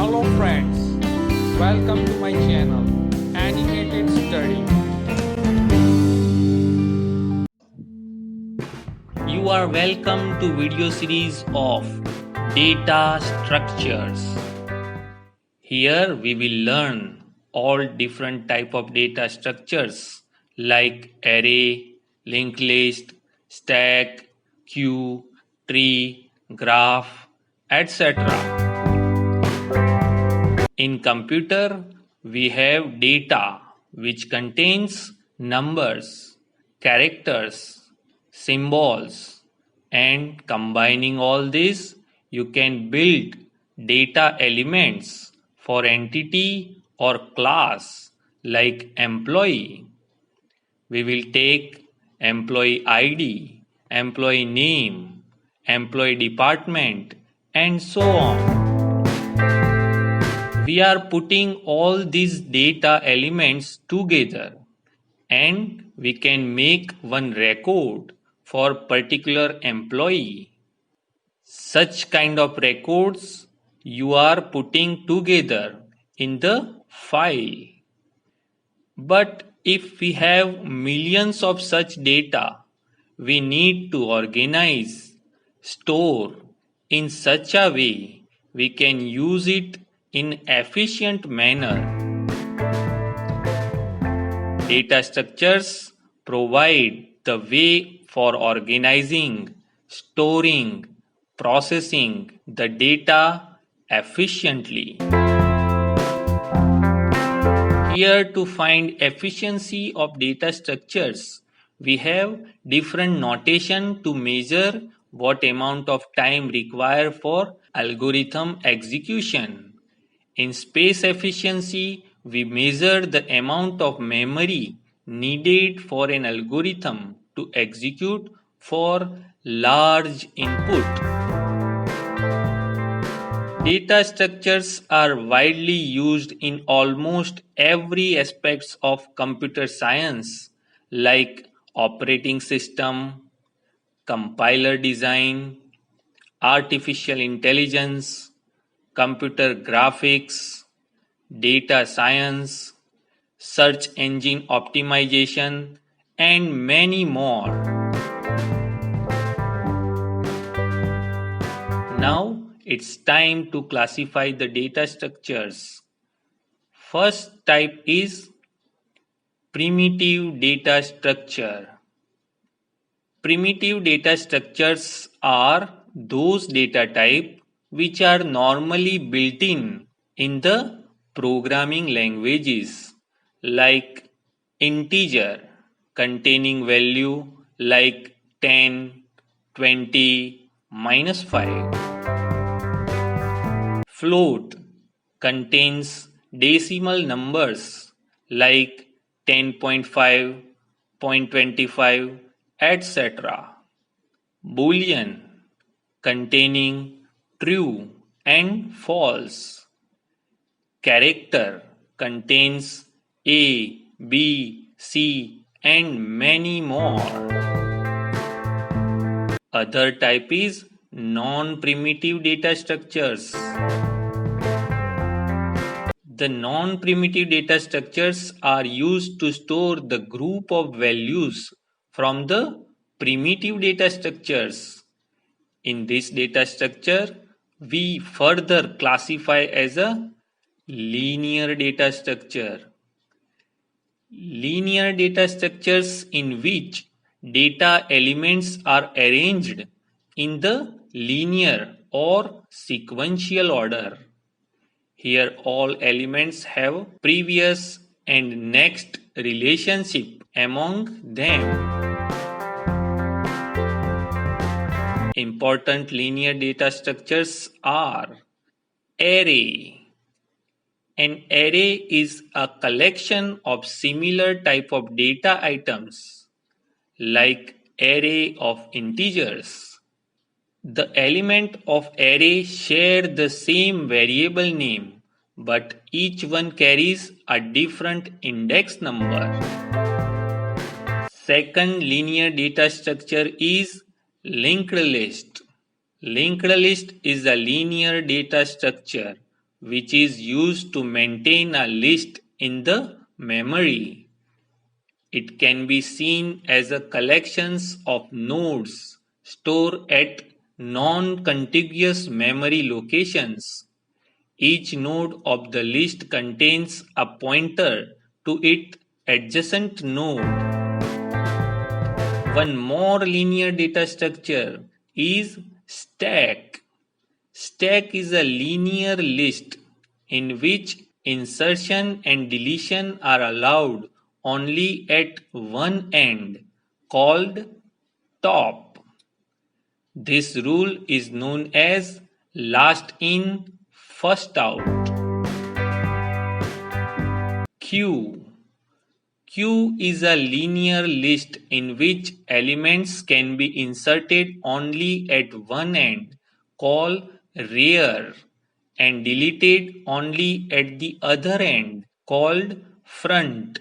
Hello friends, welcome to my channel Animated Study. You are welcome to video series of data structures. Here we will learn all different type of data structures like array, linked list, stack, queue, tree, graph, etc. In computer, we have data which contains numbers, characters, symbols, and combining all this, you can build data elements for entity or class like employee. We will take employee ID, employee name, employee department, and so on. We are putting all these data elements together and we can make one record for particular employee. Such kind of records you are putting together in the file. But if we have millions of such data, we need to organize, store in such a way we can use it in efficient manner. Data structures provide the way for organizing, storing, processing the data efficiently. Here to find efficiency of data structures, we have different notation to measure what amount of time required for algorithm execution. In space efficiency, we measure the amount of memory needed for an algorithm to execute for large input. Data structures are widely used in almost every aspects of computer science like operating system, compiler design, artificial intelligence, computer graphics, data science, search engine optimization, and many more. Now it's time to classify the data structures. First type is primitive data structure. Primitive data structures are those data type which are normally built in the programming languages like integer containing value like 10, 20, -5. Float contains decimal numbers like 10.5, 0.25, etc. Boolean containing true and false. Character contains A, B, C, and many more. Other type is non-primitive data structures. The non-primitive data structures are used to store the group of values from the primitive data structures. In this data structure, we further classify as a linear data structure. Linear data structures in which data elements are arranged in the linear or sequential order. Here all elements have previous and next relationship among them. Important linear data structures are array. An array is a collection of similar type of data items like array of integers. The element of array share the same variable name, but each one carries a different index number. Second linear data structure is linked list. Linked list is a linear data structure which is used to maintain a list in the memory. It can be seen as a collections of nodes stored at non-contiguous memory locations. Each node of the list contains a pointer to its adjacent node. One more linear data structure is stack. Stack is a linear list in which insertion and deletion are allowed only at one end, called top. This rule is known as last in, first out. Queue. Queue is a linear list in which elements can be inserted only at one end, called rear, and deleted only at the other end, called front.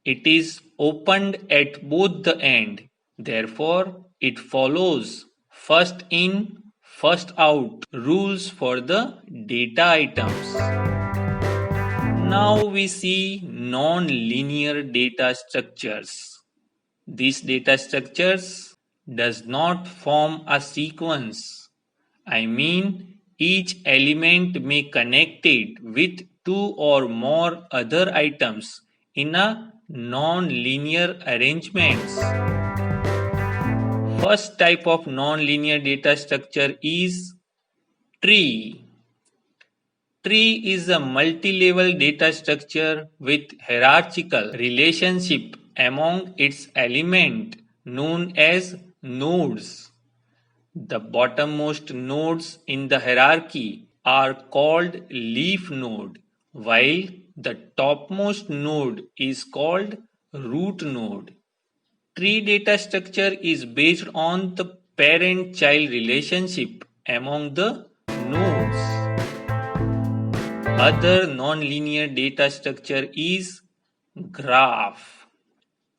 It is opened at both the end, therefore it follows first in, first out rules for the data items. Now we see non-linear data structures. These data structures does not form a sequence. I mean, each element may connect it with two or more other items in a non-linear arrangements. First type of non-linear data structure is tree. Tree is a multi-level data structure with hierarchical relationship among its elements known as nodes. The bottommost nodes in the hierarchy are called leaf node, while the topmost node is called root node. Tree data structure is based on the parent-child relationship among the nodes. Other nonlinear data structure is graph.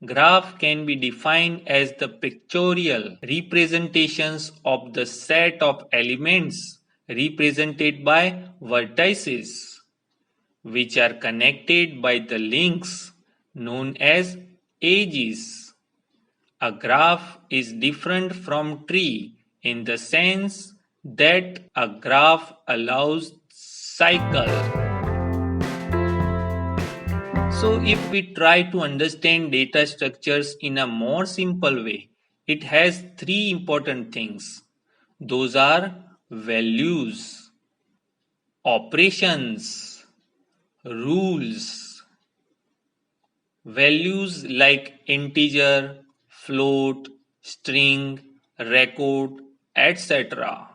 Graph can be defined as the pictorial representations of the set of elements represented by vertices, which are connected by the links known as edges. A graph is different from tree in the sense that a graph allows cycle. So if we try to understand data structures in a more simple way, it has three important things. Those are values, operations, rules. Values like integer, float, string, record, etc.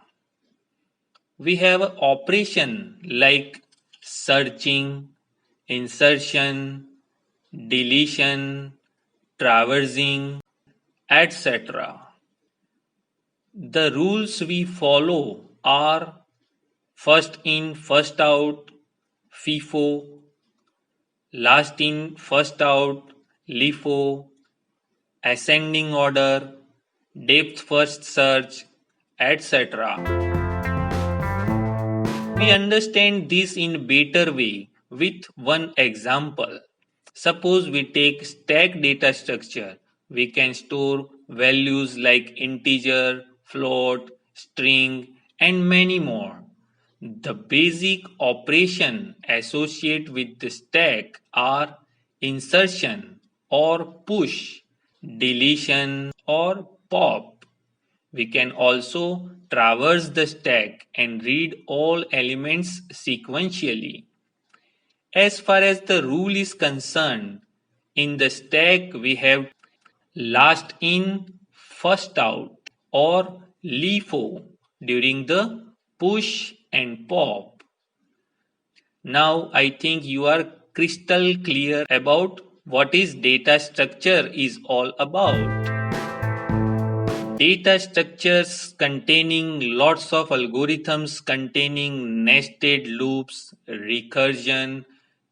We have an operation like searching, insertion, deletion, traversing, etc. The rules we follow are first in, first out, FIFO, last in, first out, LIFO, ascending order, depth first search, etc. We understand this in better way with one example. Suppose we take stack data structure. We can store values like integer, float, string, and many more. The basic operation associated with the stack are insertion or push, deletion or pop. We can also traverse the stack and read all elements sequentially. As far as the rule is concerned, in the stack we have last in, first out or LIFO during the push and pop. Now I think you are crystal clear about what is data structure is all about. Data structures containing lots of algorithms containing nested loops, recursion,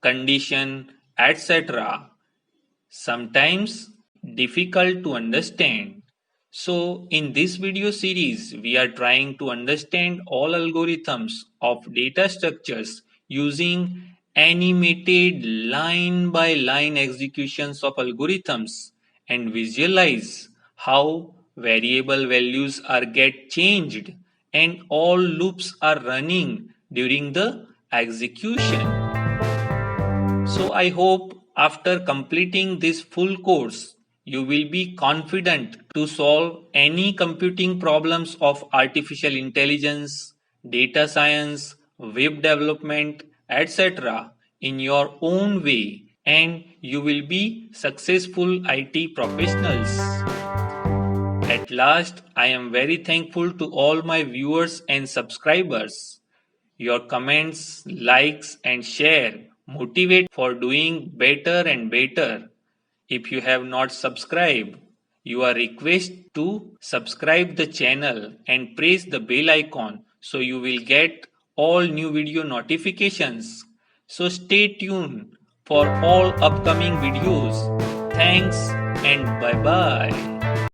condition, etc. Sometimes difficult to understand. So in this video series, we are trying to understand all algorithms of data structures using animated line by line executions of algorithms and visualize how variable values are get changed and all loops are running during the execution. So I hope after completing this full course, you will be confident to solve any computing problems of artificial intelligence, data science, web development, etc. in your own way, and you will be successful IT professionals. At last, I am very thankful to all my viewers and subscribers. Your comments, likes, and share motivate for doing better and better. If you have not subscribed, you are requested to subscribe the channel and press the bell icon so you will get all new video notifications. So stay tuned for all upcoming videos. Thanks and bye bye.